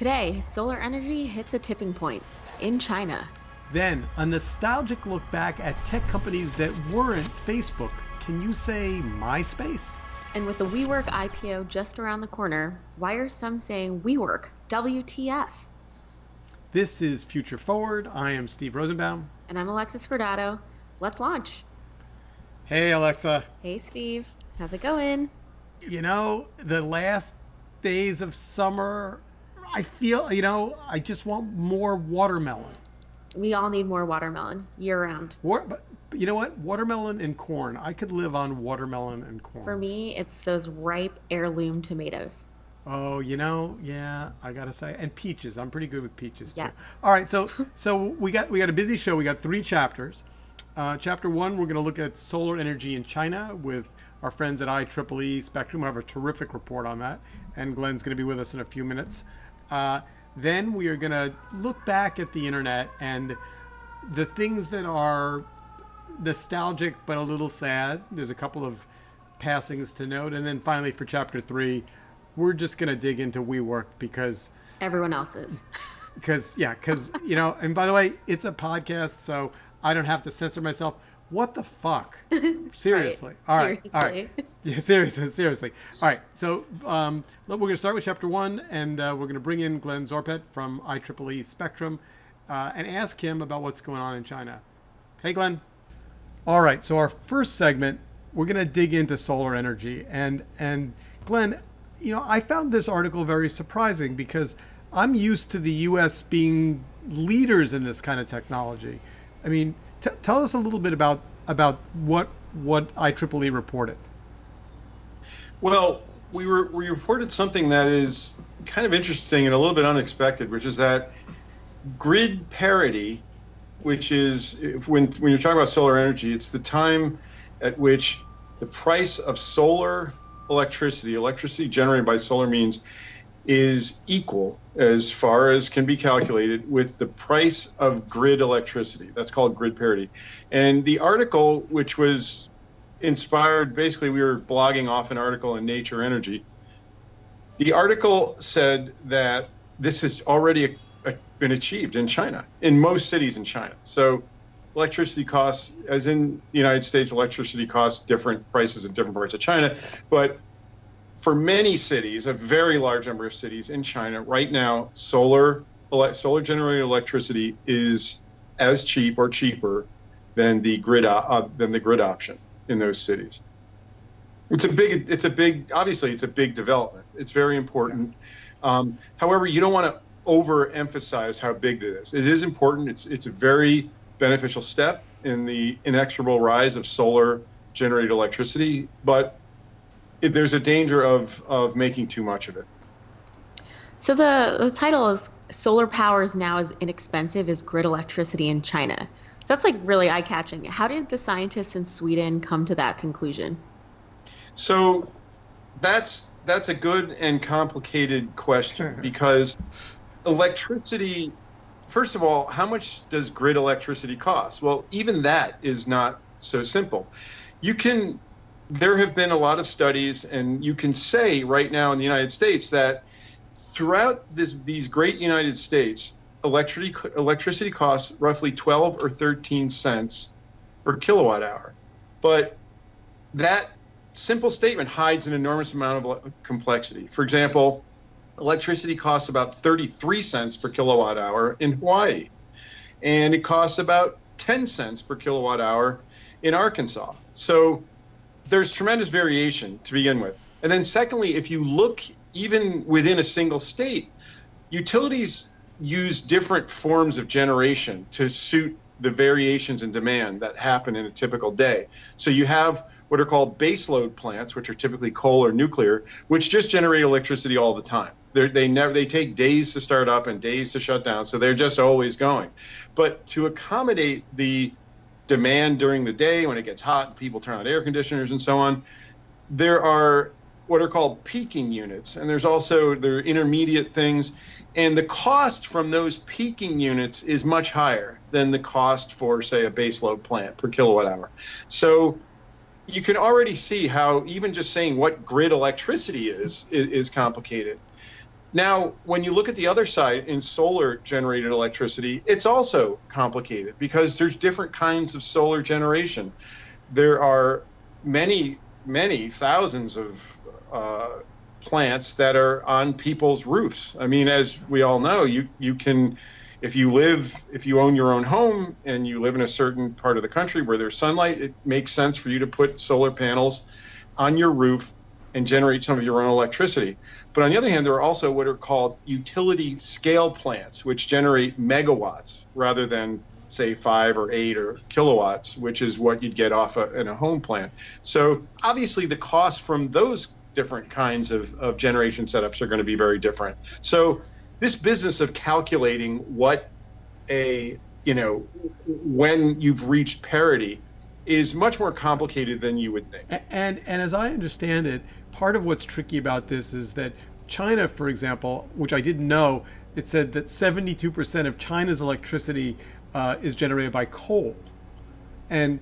Today, solar energy hits a tipping point in China. Then, a nostalgic look back at tech companies that weren't Facebook. Can you say MySpace? And with the WeWork IPO just around the corner, why are some saying WeWork? WTF? This is Future Forward. I am Steve Rosenbaum. And I'm Alexis Cordato. Let's launch. Hey, Alexa. Hey, Steve. How's it going? You know, the last days of summer, I feel, I just want more watermelon. We all need more watermelon year-round. But you know what? Watermelon and corn. I could live on watermelon and corn. For me, it's those ripe heirloom tomatoes. Oh, yeah, I gotta say, and peaches. I'm pretty good with peaches too. Yes. All right, so we got a busy show. We got 3 chapters. Chapter 1, we're gonna look at solar energy in China with our friends at IEEE Spectrum. We have a terrific report on that, and Glenn's gonna be with us in a few minutes. Then we are gonna look back at the internet and the things that are nostalgic but a little sad. There's a couple of passings to note, and then finally for chapter 3, we're just gonna dig into WeWork because everyone else is. Because and by the way, it's a podcast, so I don't have to censor myself. What the fuck? Seriously. Right. All right. Yeah, seriously. All right. So we're going to start with chapter 1, and we're going to bring in Glenn Zorpet from IEEE Spectrum and ask him about what's going on in China. Hey, Glenn. All right. So our first segment, we're going to dig into solar energy. And Glenn, I found this article very surprising because I'm used to the U.S. being leaders in this kind of technology. I mean, tell us a little bit about what IEEE reported. Well, we reported something that is kind of interesting and a little bit unexpected, which is that grid parity, which is when you're talking about solar energy, it's the time at which the price of solar electricity generated by solar means, is equal as far as can be calculated with the price of grid electricity. That's called grid parity. And the article, which was inspired, basically we were blogging off an article in Nature Energy. The article said that this has already been achieved in China, in most cities in China. So electricity costs, as in the United States, electricity costs different prices in different parts of China, but for many cities, a very large number of cities in China right now, solar generated electricity is as cheap or cheaper than the grid option in those cities. Obviously it's a big development. It's very important. However, you don't want to overemphasize how big it is. It is important. It's a very beneficial step in the inexorable rise of solar generated electricity, but there's a danger of making too much of it. So the title is Solar Power is Now as Inexpensive as Grid Electricity in China. That's like really eye-catching. How did the scientists in Sweden come to that conclusion? So that's a good and complicated question because electricity, first of all, how much does grid electricity cost? Well, even that is not so simple. There have been a lot of studies, and you can say right now in the United States that throughout these great United States, electricity costs roughly 12 or 13 cents per kilowatt hour. But that simple statement hides an enormous amount of complexity. For example, electricity costs about 33 cents per kilowatt hour in Hawaii, and it costs about 10 cents per kilowatt hour in Arkansas. So there's tremendous variation to begin with. And then secondly, if you look even within a single state, utilities use different forms of generation to suit the variations in demand that happen in a typical day. So you have what are called baseload plants, which are typically coal or nuclear, which just generate electricity all the time. They take days to start up and days to shut down, so they're just always going. But to accommodate the demand during the day when it gets hot and people turn on air conditioners and so on, there are what are called peaking units, and there are intermediate things, and the cost from those peaking units is much higher than the cost for, say, a baseload plant per kilowatt hour. So you can already see how even just saying what grid electricity is complicated. Now, when you look at the other side in solar generated electricity, it's also complicated because there's different kinds of solar generation. There are many thousands of plants that are on people's roofs. I mean, as we all know, you can, if you own your own home and you live in a certain part of the country where there's sunlight, it makes sense for you to put solar panels on your roof and generate some of your own electricity. But on the other hand, there are also what are called utility scale plants, which generate megawatts rather than, say, 5 or 8 or kilowatts, which is what you'd get off in a home plant. So obviously the costs from those different kinds of generation setups are going to be very different. So this business of calculating what when you've reached parity is much more complicated than you would think. And as I understand it, part of what's tricky about this is that China, for example, which I didn't know, it said that 72% of China's electricity is generated by coal. And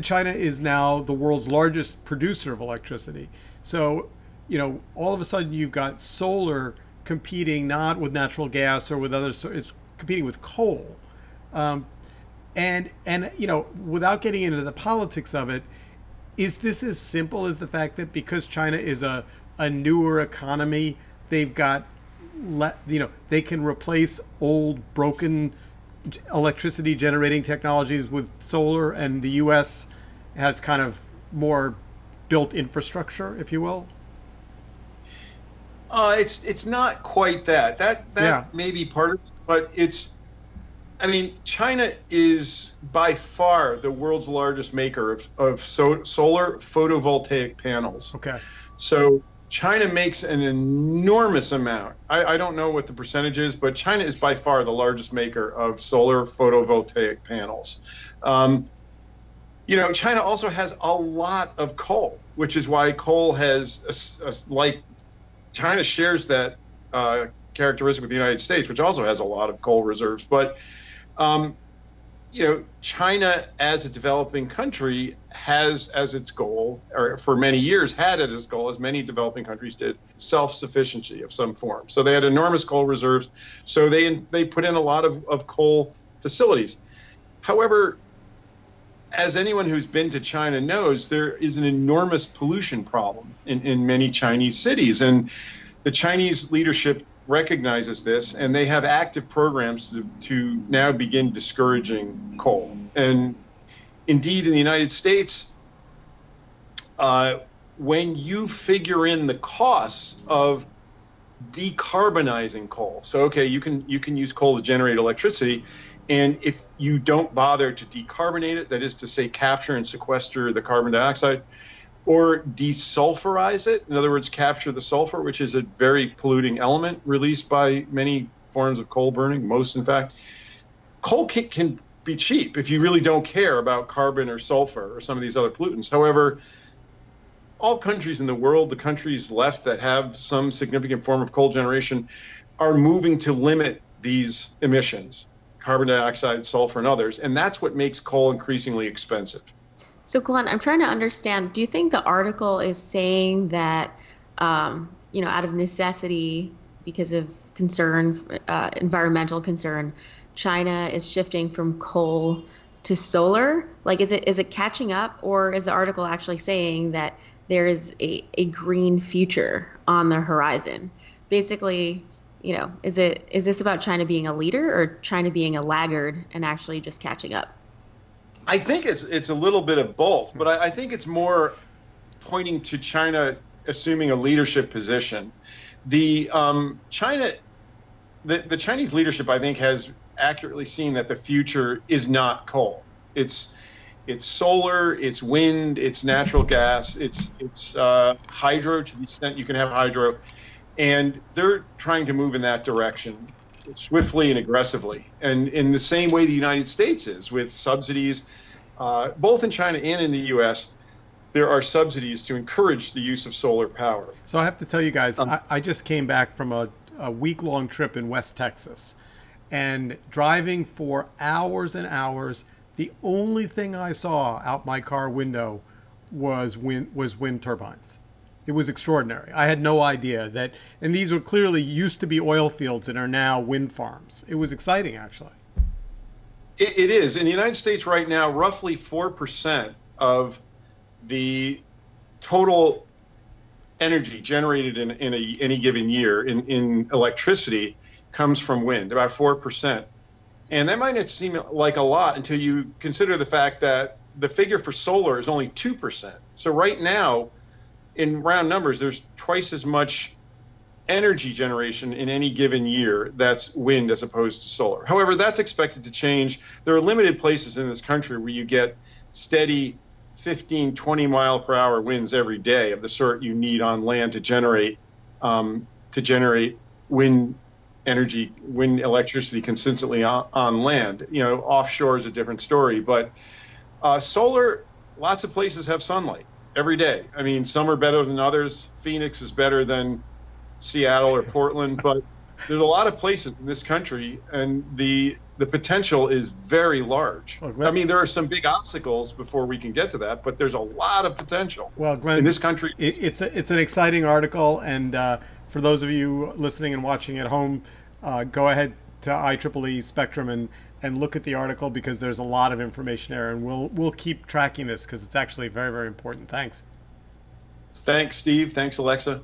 China is now the world's largest producer of electricity. So, all of a sudden you've got solar competing not with natural gas or with others, it's competing with coal. And without getting into the politics of it, is this as simple as the fact that because China is a newer economy, they've got they can replace old broken electricity generating technologies with solar, and the US has kind of more built infrastructure, if you will? It's not quite that. That may be part of it, but I mean, China is by far the world's largest maker of solar photovoltaic panels. Okay. So China makes an enormous amount. I don't know what the percentage is, but China is by far the largest maker of solar photovoltaic panels. China also has a lot of coal, which is why coal has, China shares that characteristic with the United States, which also has a lot of coal reserves. But China as a developing country has as its goal, or for many years had as its goal, as many developing countries did, self-sufficiency of some form. So they had enormous coal reserves. So they put in a lot of coal facilities. However, as anyone who's been to China knows, there is an enormous pollution problem in many Chinese cities. And the Chinese leadership recognizes this, and they have active programs to now begin discouraging coal. And indeed, in the United States, when you figure in the costs of decarbonizing coal, so okay, you can use coal to generate electricity, and if you don't bother to decarbonate it, that is to say, capture and sequester the carbon dioxide, or desulfurize it, in other words, capture the sulfur, which is a very polluting element released by many forms of coal burning, most in fact. Coal can be cheap if you really don't care about carbon or sulfur or some of these other pollutants. However, all countries in the world, the countries left that have some significant form of coal generation, are moving to limit these emissions, carbon dioxide, sulfur, and others, and that's what makes coal increasingly expensive. So Glenn, I'm trying to understand, do you think the article is saying that, out of necessity, because of concern, environmental concern, China is shifting from coal to solar? Like, is it catching up, or is the article actually saying that there is a green future on the horizon? Basically, is this about China being a leader or China being a laggard and actually just catching up? I think it's a little bit of both, but I think it's more pointing to China assuming a leadership position. The Chinese leadership, I think, has accurately seen that the future is not coal. It's solar, it's wind, it's natural gas, it's hydro to the extent you can have hydro, and they're trying to move in that direction swiftly and aggressively, and in the same way the United States is, with subsidies, both in China and in the U.S. There are subsidies to encourage the use of solar power. So I have to tell you guys, I just came back from a week-long trip in West Texas, and driving for hours and hours, the only thing I saw out my car window was wind turbines. It was extraordinary. I had no idea that, and these were clearly used to be oil fields and are now wind farms. It was exciting, actually. It is. In the United States right now, roughly 4% of the total energy generated in any given year in electricity comes from wind, about 4%. And that might not seem like a lot until you consider the fact that the figure for solar is only 2%. So right now, in round numbers, there's twice as much energy generation in any given year that's wind as opposed to solar. However, that's expected to change. There are limited places in this country where you get steady 15, 20 mile per hour winds every day of the sort you need on land to generate wind energy, wind electricity consistently on land. You know, offshore is a different story, but solar, lots of places have sunlight every day. I mean, some are better than others. Phoenix is better than Seattle or Portland, but there's a lot of places in this country, and the potential is very large. Well, I mean, there are some big obstacles before we can get to that, but there's a lot of potential well, Glenn, in this country. It's an exciting article, and for those of you listening and watching at home, go ahead to IEEE Spectrum and look at the article because there's a lot of information there, and we'll keep tracking this because it's actually very, very important. Thanks. Thanks, Steve. Thanks, Alexa.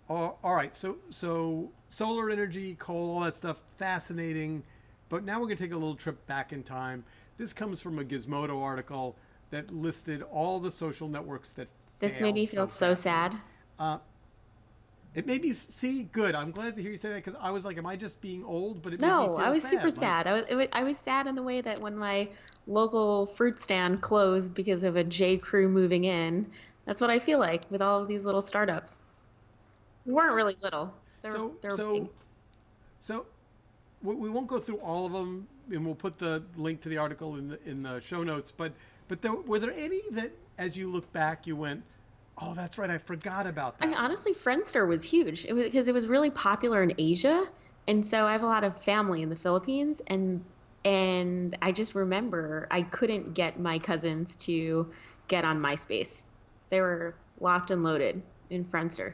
All right, so solar energy, coal, all that stuff, fascinating. But now we're going to take a little trip back in time. This comes from a Gizmodo article that listed all the social networks that This made me failed feel so so sad. badly. It made me see good. I'm glad to hear you say that because I was like, am I just being old? But it made me No, I feel was super sad. Like, sad. I was sad in the way that when my local fruit stand closed because of a J. Crew moving in, that's what I feel like with all of these little startups. They weren't really little. so They were big. so so we won't go through all of them, and we'll put the link to the article in the show notes. But were there any that, as you look back, you went, "Oh, that's right, I forgot about I mean, that one." honestly, Friendster was huge. It was because it was really popular in Asia, and so I have a lot of family in the Philippines, and I just remember I couldn't get my cousins to get on MySpace. They were locked and loaded in Friendster.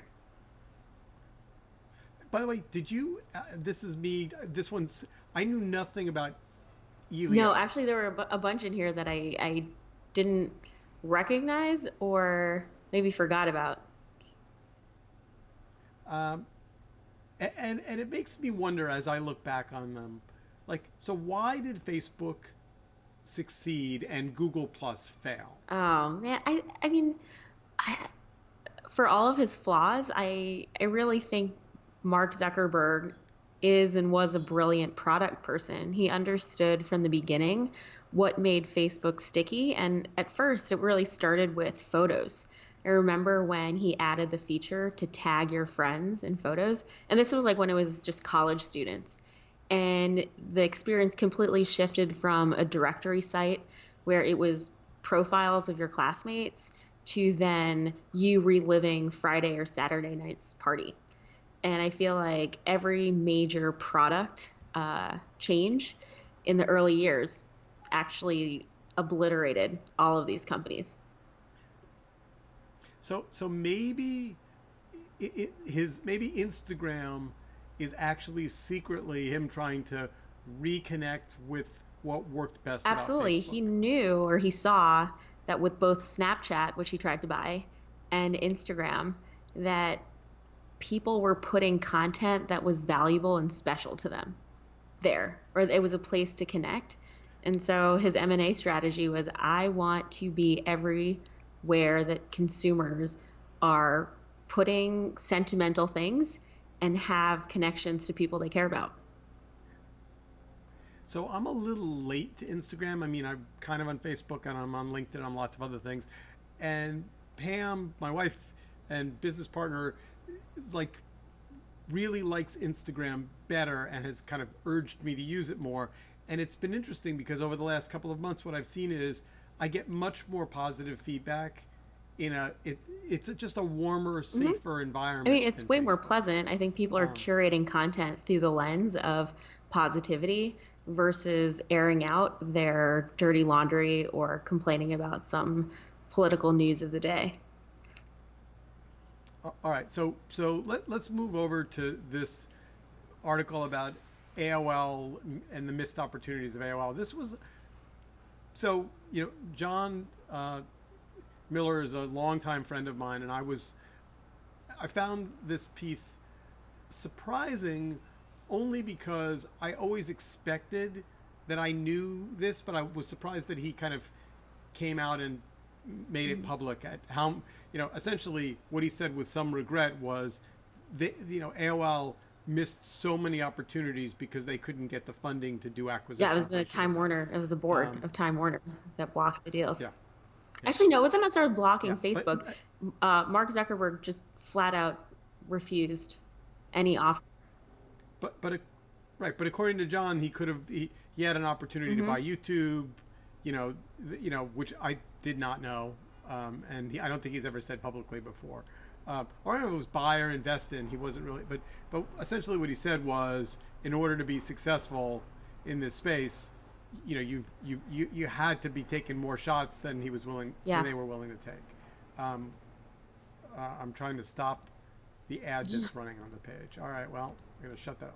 By the way, did you? This is me. This one's. I knew nothing about No, Elio. actually, there were a bunch in here that I didn't recognize or maybe forgot about. Um, and it makes me wonder as I look back on them, like, so why did Facebook succeed and Google Plus fail? Oh man, I mean, I, for all of his flaws, I really think Mark Zuckerberg is and was a brilliant product person. He understood from the beginning what made Facebook sticky, and at first it really started with photos. I remember when he added the feature to tag your friends in photos, and this was like when it was just college students. And the experience completely shifted from a directory site where it was profiles of your classmates to then you reliving Friday or Saturday night's party. And I feel like every major product change in the early years actually obliterated all of these companies. So maybe maybe Instagram is actually secretly him trying to reconnect with what worked best about Absolutely. Facebook. He knew or he saw that with both Snapchat, which he tried to buy, and Instagram, that people were putting content that was valuable and special to them there, or it was a place to connect. And so his M&A strategy was I want to be everywhere that consumers are putting sentimental things and have connections to people they care about. So I'm a little late to Instagram. I mean, I'm kind of on Facebook and I'm on LinkedIn. I'm lots of other things. And Pam, my wife and business partner, is like really likes Instagram better and has kind of urged me to use it more. And it's been interesting because over the last couple of months, what I've seen is I get much more positive feedback. It's just a warmer, Hmm. safer I environment mean, it's than way more Facebook. pleasant. I think people are Um, curating content through the lens of positivity versus airing out their dirty laundry or complaining about some political news of the day. All right. Let's move over to this article about AOL and the missed opportunities of AOL. This was John Miller is a longtime friend of mine, and I found this piece surprising only because I always expected that I knew this, but I was surprised that he kind of came out and made it public at how, essentially what he said with some regret was that, AOL missed so many opportunities because they couldn't get the funding to do Yeah, it acquisitions was they the should have Time done. Warner. It was the board Um, of Time Warner that blocked the deals. yeah, yeah, Actually, no, it wasn't necessarily blocking yeah. Facebook. Mark Zuckerberg just flat out refused any offer. But but right. But according to John, he had an opportunity to Hmm. buy YouTube, which I did not know, and I don't think he's ever said publicly before. Or it was buy or invest in. He wasn't really, but essentially what he said was, in order to be successful in this space, you had to be taking more shots than Yeah. they were willing to take. Um, I'm trying to stop the ad that's running on the page. All right, well, I'm going to shut that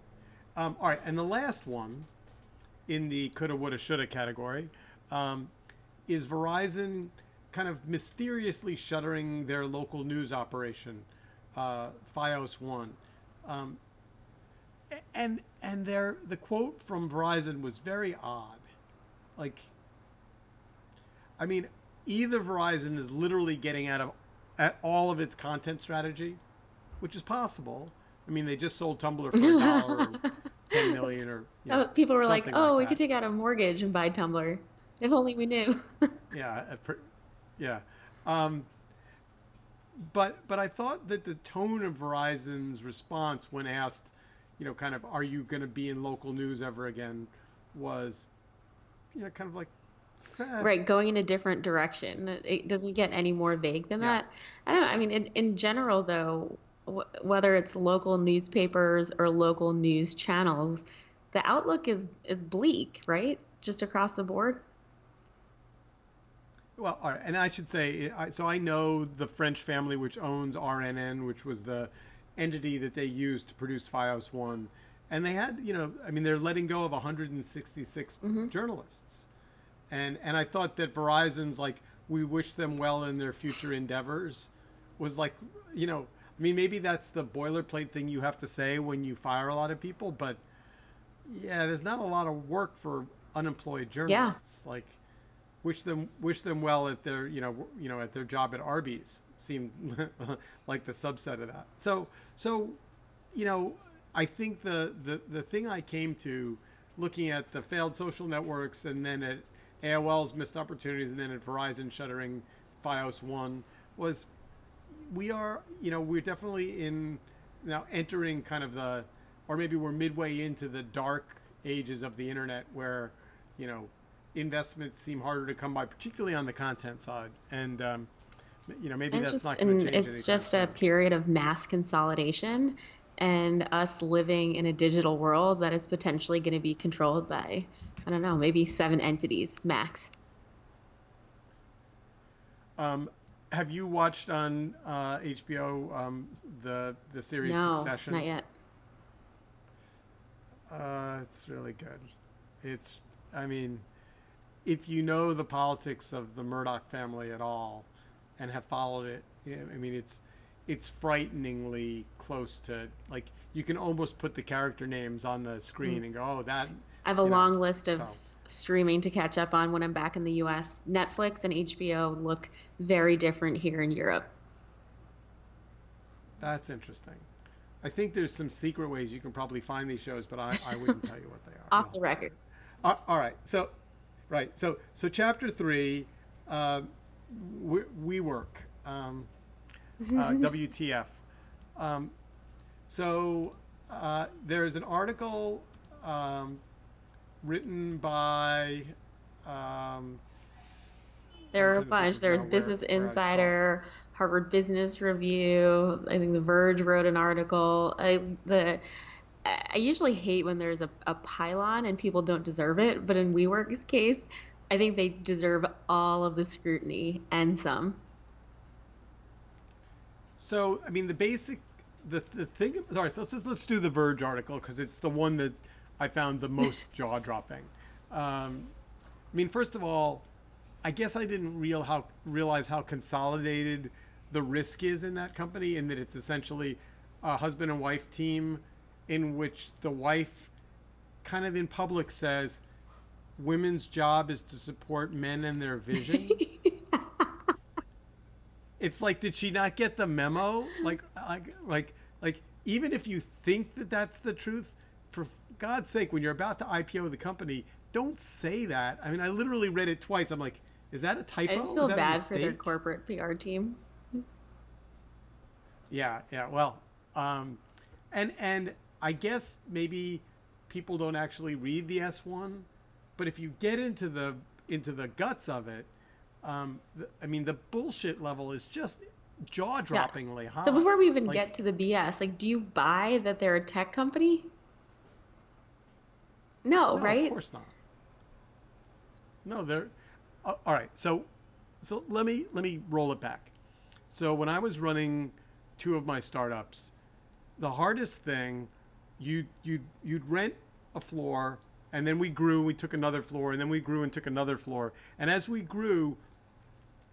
up. All right, and the last one in the coulda, woulda, shoulda category is Verizon kind of mysteriously shuttering their local news operation, FiOS One, um, and the quote from Verizon was very odd. Like, I mean, either Verizon is literally getting out of at all of its content strategy, which is possible. I mean, they just sold Tumblr for $1 or 10 million or Oh, people were like, something like "Oh, we could that. take out a mortgage and buy Tumblr. If only we knew." Yeah, yeah. Um, but I thought that the tone of Verizon's response when asked, kind of, are you going to be in local news ever again, was, kind of like, eh, Right, going in a different direction. It doesn't get any more vague than yeah. that. I don't know. I mean, in general, though, whether it's local newspapers or local news channels, the outlook is bleak, right? Just across the board. Well, all right, and I should say, so I know the French family which owns RNN, which was the entity that they used to produce FiOS One, and they had, I mean, they're letting go of 166 Hmm. journalists, and I thought that Verizon's like, we wish them well in their future endeavors, was like, I mean, maybe that's the boilerplate thing you have to say when you fire a lot of people, but yeah, there's not a lot of work for unemployed Yeah. journalists. Like, wish them well at their at their job at Arby's seemed like the subset of that. So you know I think the thing I came to looking at the failed social networks and then at AOL's missed opportunities and then at Verizon shuttering FiOS One was we're definitely in now entering kind of or maybe we're midway into the dark ages of the internet where you know investments seem harder to come by, particularly on the content side, and maybe that's not going to change It's anytime just a soon. period of mass consolidation and us living in a digital world that is potentially going to be controlled by, I don't know, maybe seven entities max. Um, have you watched on HBO the series No, not Succession? yet. It's really good. It's I mean, if you know the politics of the Murdoch family at all and have followed it, I mean, it's frighteningly close to, like, you can almost put the character names on the Mm. screen and go, oh, that, I have a you know. long list of So streaming to catch up on when I'm back in the US. Netflix and HBO look very different here in Europe. that's interesting. I think there's some secret ways you can probably find these shows, but I wouldn't tell you what they are. Off You'll the have to find record. it. All right. So chapter three, uh, we work. WTF. Um, there's an article written by. Um, There I'm are a trying to think bunch. of There's now Business where I saw it. Insider, Harvard Business Review. I think The Verge wrote an article. I usually hate when there's a pylon and people don't deserve it, but in WeWork's case, I think they deserve all of the scrutiny and some. So I mean, the thing. Sorry, so let's do the Verge article because it's the one that I found the most jaw dropping. I mean, first of all, I guess I didn't realize how consolidated the risk is in that company, in that it's essentially a husband and wife team, in which the wife kind of in public says women's job is to support men and their vision. It's like, did she not get the memo? Like, even if you think that that's the truth, for God's sake, when you're about to IPO the company, don't say that. I mean, I literally read it twice. I'm like, is that a I just typo? Is feel that a bad for their mistake? corporate PR team. Yeah, yeah. Well, um, and I guess maybe people don't actually read the S1, but if you get into the guts of it, I mean, the bullshit level is just Yeah. jaw-droppingly So high. before we even get Like, to the BS, like, do you buy that they're a tech company? No, no, of right? course not. No, they're all right. So let me roll it back. So when I was running two of my startups, the hardest thing, you'd rent a floor, and then we grew. We took another floor, and then we grew and took another floor. And as we grew,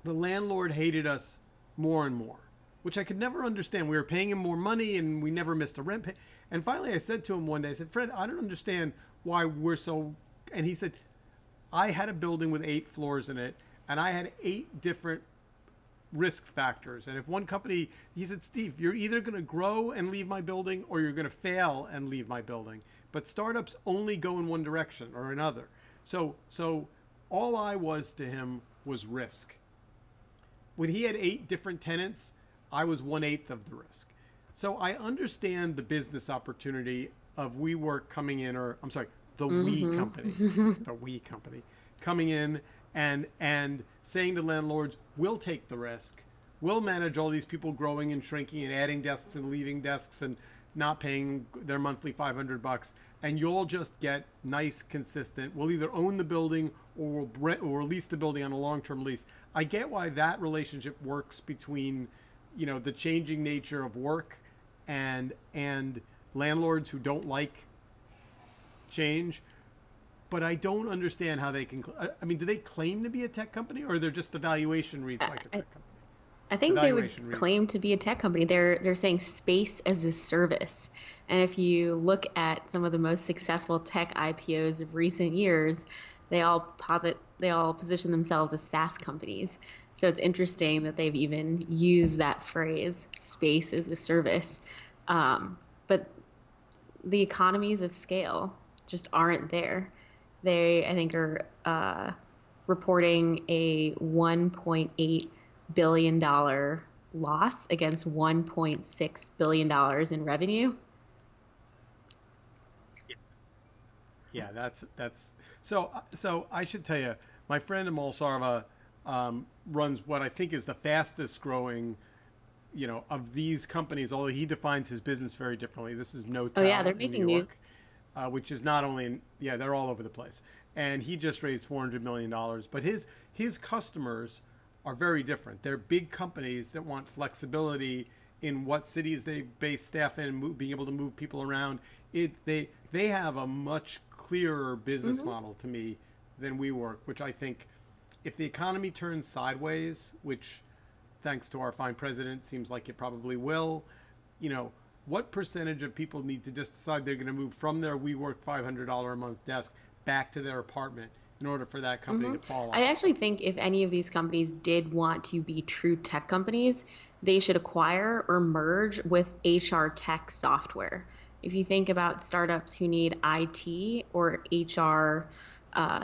the landlord hated us more and more, which I could never understand. We were paying him more money, and we never missed a rent pay. And finally, I said to him one day, I said, "Fred, I don't understand why we're so." And he said, "I had a building with 8 floors in it, and I had 8 different risk factors. And if one company," he said, "Steve, you're either going to grow and leave my building or you're going to fail and leave my building. But startups only go in one direction or another." So all I was to him was risk. When he had 8 different tenants, I was 1/8 of the risk. So I understand the business opportunity of WeWork coming in, or I'm sorry, Mm-hmm. the We company coming in and saying to landlords, "We'll take the risk. We'll manage all these people growing and shrinking and adding desks and leaving desks and not paying their monthly $500, and you'll just get nice, consistent. We'll either own the building or we'll lease the building on a long-term lease." I get why that relationship works between, the changing nature of work and landlords who don't like change. But I don't understand how they can. I mean, do they claim to be a tech company, or they're just the valuation reads like a I, tech company? I The think they would valuation reads. claim to be a tech company. They're saying space as a service. And if you look at some of the most successful tech IPOs of recent years, they all position themselves as SaaS companies. So it's interesting that they've even used that phrase, space as a service. But the economies of scale just aren't there. They, I think, are reporting a $1.8 billion loss against $1.6 billion in revenue. Yeah, that's so. I should tell you, my friend Amol Sarva runs what I think is the fastest growing, of these companies. Although he defines his business very differently. This is Oh, yeah, they're Notel in New making York, news. which is not only yeah, they're all over the place. And he just raised $400 million. But his customers are very different. They're big companies that want flexibility in what cities they base staff in, being able to move people around. They have a much clearer business Hmm. model to me than we work, which I think if the economy turns sideways, which thanks to our fine president seems like it probably will, you know, what percentage of people need to just decide they're going to move from their WeWork $500 a month desk back to their apartment in order for that company Hmm. to fall I off a actually cliff? think if any of these companies did want to be true tech companies, they should acquire or merge with HR tech software. If you think about startups who need IT or HR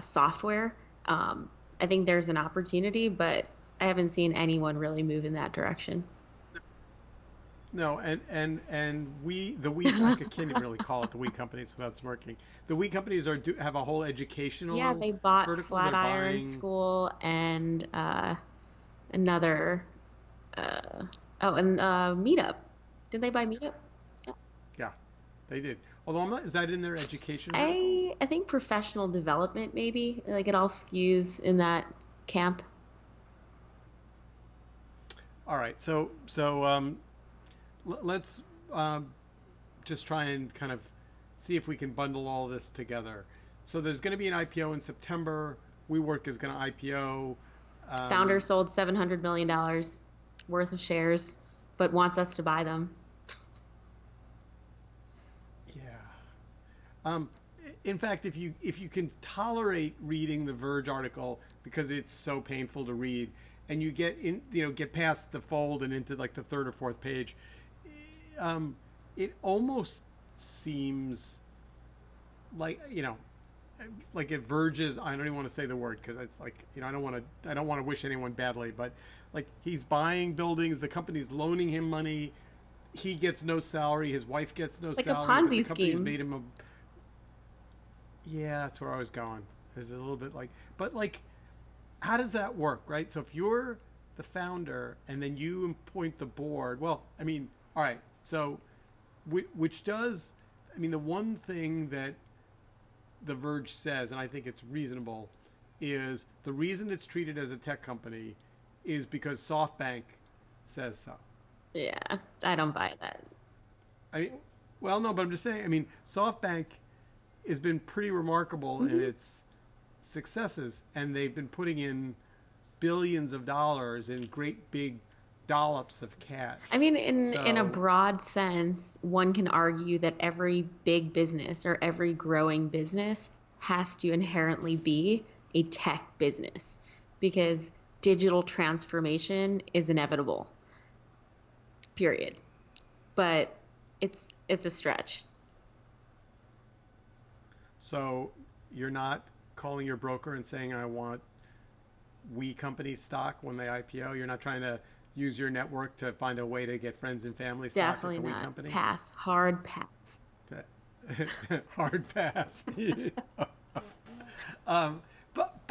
software, I think there's an opportunity, but I haven't seen anyone really move in that direction. No, and I can't even really call it the we companies without smirking. The we companies have a whole Yeah, educational they bought vertical. They're Flatiron buying, School and another. Uh, oh, and Meetup. Did they buy Meetup? Yeah. yeah, they did. Although I'm not, is that in their education vertical? I think professional development maybe like it all skews in that camp. All right, so let's just try and kind of see if we can bundle all this together. So there's going to be an IPO in September. WeWork is going to IPO. Founder Um, sold $700 million worth of shares, but wants us to buy them. yeah. Um, in fact, if you can tolerate reading the Verge article because it's so painful to read, and you get in, get past the fold and into like the third or fourth page, um, it almost seems like like it verges. I don't even want to say the word because it's like I don't want to wish anyone badly, but like he's buying buildings, the company's loaning him money, he gets no salary, his wife gets no Like a salary, but the Ponzi company's scheme. made him a. Yeah, that's where I was going. Is a little bit like, but like, how does that work, right? So if you're the founder and then you appoint the board, well, I mean, all right, so which does, I mean, the one thing that The Verge says, and I think it's reasonable, is the reason it's treated as a tech company is because SoftBank says so. Yeah, I don't buy that. I mean, well, no, but I'm just saying. I mean, SoftBank has been pretty remarkable in Hmm. its successes, and they've been putting in billions of dollars in great big dollops of I cash. mean, in a So, broad sense, one can argue that every big business or every growing business has to inherently be a tech business because digital transformation is inevitable, period. But it's a stretch. so you're not calling your broker and saying I want We Company stock when they IPO. You're not trying to use your network to find a way to get friends and family stock at Definitely the We not. Company. Pass. Hard pass. Hard pass. um, but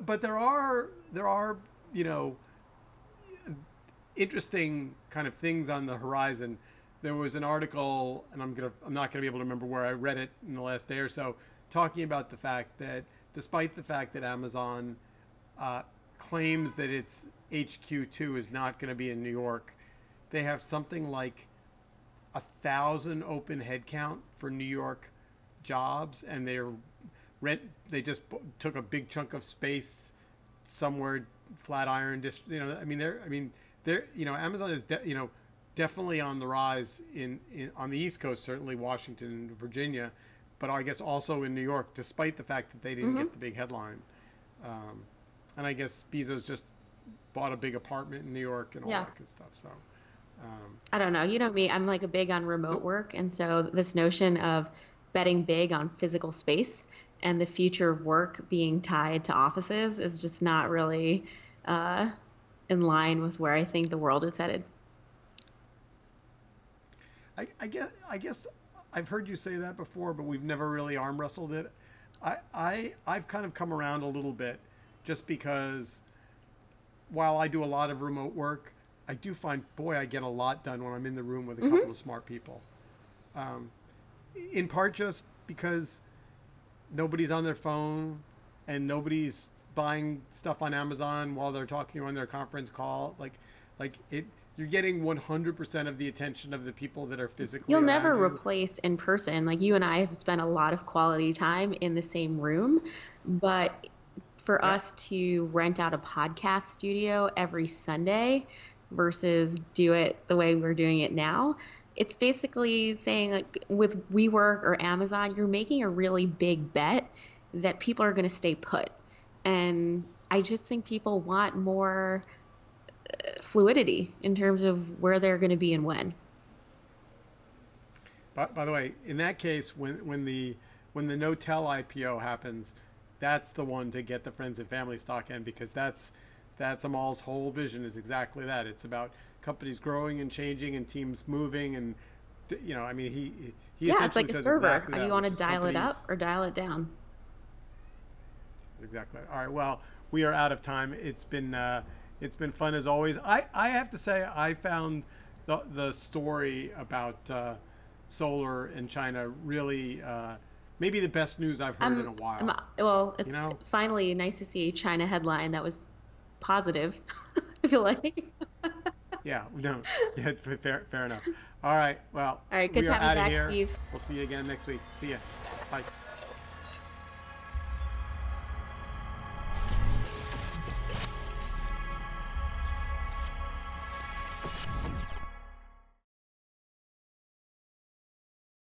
but there are you know interesting kind of things on the horizon. There was an article, and I'm not gonna be able to remember where I read it in the last day or so, talking about the fact that despite the fact that Amazon uh, claims that its HQ2 is not going to be in New York, they have something like 1,000 open headcount for New York jobs, and they just took a big chunk of space somewhere Flatiron I mean Amazon is definitely on the rise on the East Coast, certainly Washington and Virginia, but I guess also in New York, despite the fact that they didn't get Hmm. the big headline. um, and I guess Bezos just bought a big apartment in New York and all Yeah. that good stuff. So um, I don't know. You know me, I'm like a big on remote so work. And so this notion of betting big on physical space and the future of work being tied to offices is just not really uh, in line with where I think the world is headed. I guess I've heard you say that before, but we've never really arm wrestled it. I've kind of come around a little bit, just because while I do a lot of remote work, I do find, boy, I get a lot done when I'm in the room with a couple Hmm. of smart people. Um, in part just because nobody's on their phone and nobody's buying stuff on Amazon while they're talking on their conference call. Like it, you're getting 100% of the attention of the people that are You'll physically never around you. replace in person. Like you and I have spent a lot of quality time in the same room, but for Yep. us to rent out a podcast studio every Sunday versus do it the way we're doing it now, it's basically saying like with WeWork or Amazon, you're making a really big bet that people are going to stay put. And I just think people want more fluidity in terms of where they're going to be and when. By the way, in that case, when the Notel IPO happens, that's the one to get the friends and family stock in, because that's Amal's whole vision is exactly that. It's about companies growing and changing and teams moving, and I mean he Yeah, it's essentially like a says server. exactly You that, want which to is dial it up companies. or dial it down. Exactly. All right. Well, we are out of time. It's been fun as always. I have to say I found the story about solar in China really maybe the best news I've heard in a I'm while. well, You it's know. finally nice to see a China headline that was positive. I feel like. Yeah, no, yeah, fair enough. All right, well, All right, good we to are have you out of back, here. Steve. We'll see you again next week. See ya. Bye.